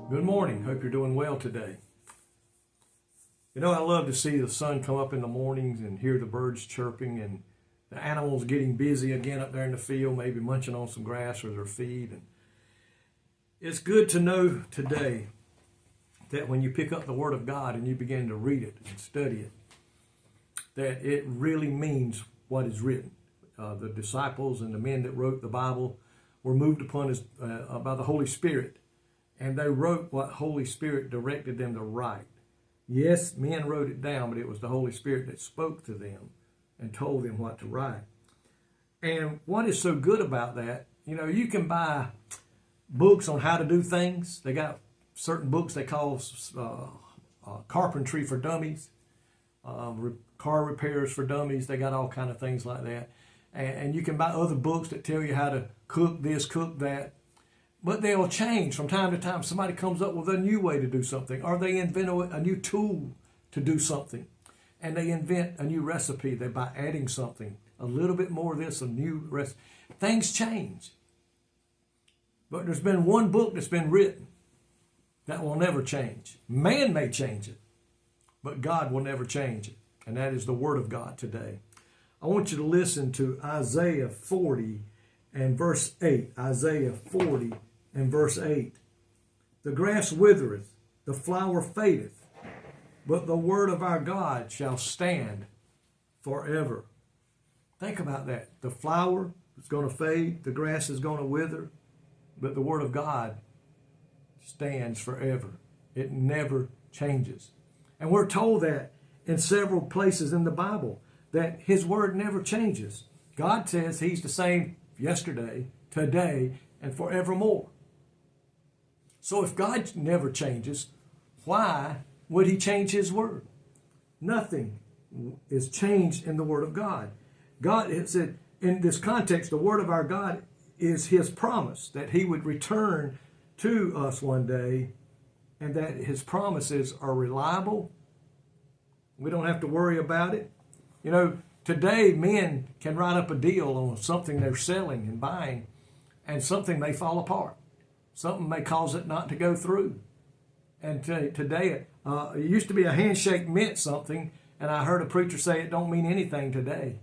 Good morning. Hope you're doing well today. You know, I love to see the sun come up in the mornings and hear the birds chirping and the animals getting busy again up there in the field, maybe munching on some grass or their feed. And it's good to know today that when you pick up the Word of God and you begin to read it and study it, that it really means what is written. The disciples and the men that wrote the Bible were moved upon by the Holy Spirit. And they wrote what Holy Spirit directed them to write. Yes, men wrote it down, but it was the Holy Spirit that spoke to them and told them what to write. And what is so good about that, you know, you can buy books on how to do things. They got certain books they call carpentry for dummies, car repairs for dummies. They got all kind of things like that. And you can buy other books that tell you how to cook this, cook that. But they'll change from time to time. Somebody comes up with a new way to do something, or they invent a new tool to do something, and they invent a new recipe by adding something, a little bit more of this, a new recipe. Things change. But there's been one book that's been written that will never change. Man may change it, but God will never change it, and that is the Word of God today. I want you to listen to Isaiah 40 and verse 8. Isaiah 40 and verse 8. The grass withereth, the flower fadeth, but the word of our God shall stand forever. Think about that. The flower is going to fade, the grass is going to wither, but the word of God stands forever. It never changes. And we're told that in several places in the Bible, that his word never changes. God says he's the same yesterday, today, and forevermore. So if God never changes, why would he change his word? Nothing is changed in the word of God. God, it said in this context, the word of our God is his promise that he would return to us one day, and that his promises are reliable. We don't have to worry about it. You know, today men can write up a deal on something they're selling and buying, and something may fall apart. Something may cause it not to go through. And today, it used to be a handshake meant something, and I heard a preacher say it don't mean anything today.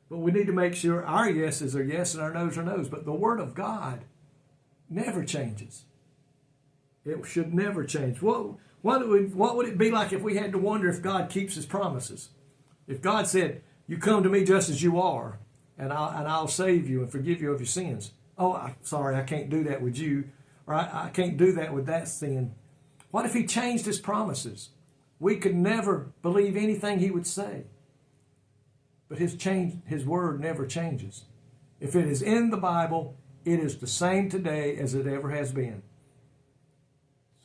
But we need to make sure our yeses are yes and our noes are noes. But the Word of God never changes. It should never change. What would it be like if we had to wonder if God keeps his promises? If God said, you come to me just as you are, and I'll save you and forgive you of your sins. Oh, I'm sorry, I can't do that with you, or I can't do that with that sin. What if he changed his promises? We could never believe anything he would say. But his word never changes. If it is in the Bible, it is the same today as it ever has been.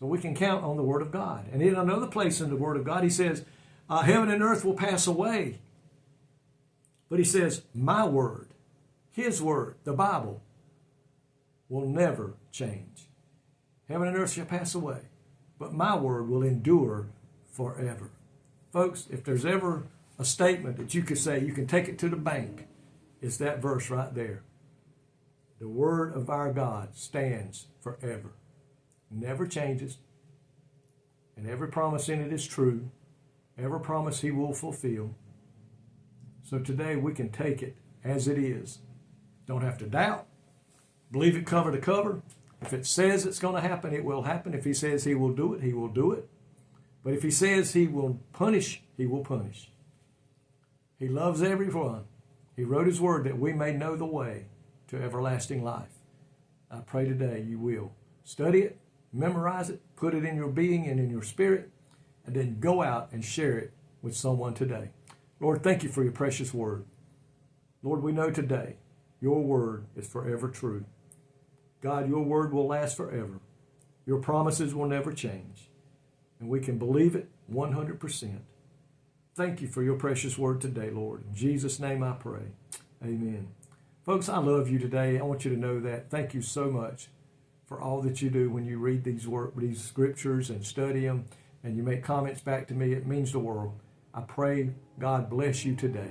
So we can count on the Word of God. And in another place in the Word of God, he says, heaven and earth will pass away. But he says, my word, his word, the Bible, will never change. Heaven and earth shall pass away, but my word will endure forever. Folks, if there's ever a statement that you could say, you can take it to the bank, it's that verse right there. The word of our God stands forever, never changes, and every promise in it is true. Every promise he will fulfill. So today we can take it as it is. Don't have to doubt. Believe it cover to cover. If it says it's going to happen, it will happen. If he says he will do it, he will do it. But if he says he will punish, he will punish. He loves everyone. He wrote his word that we may know the way to everlasting life. I pray today you will. Study it, memorize it, put it in your being and in your spirit, and then go out and share it with someone today. Lord, thank you for your precious word. Lord, we know today your word is forever true. God, your word will last forever. Your promises will never change. And we can believe it 100%. Thank you for your precious word today, Lord. In Jesus' name I pray. Amen. Folks, I love you today. I want you to know that. Thank you so much for all that you do when you read these scriptures and study them, and you make comments back to me. It means the world. I pray God bless you today.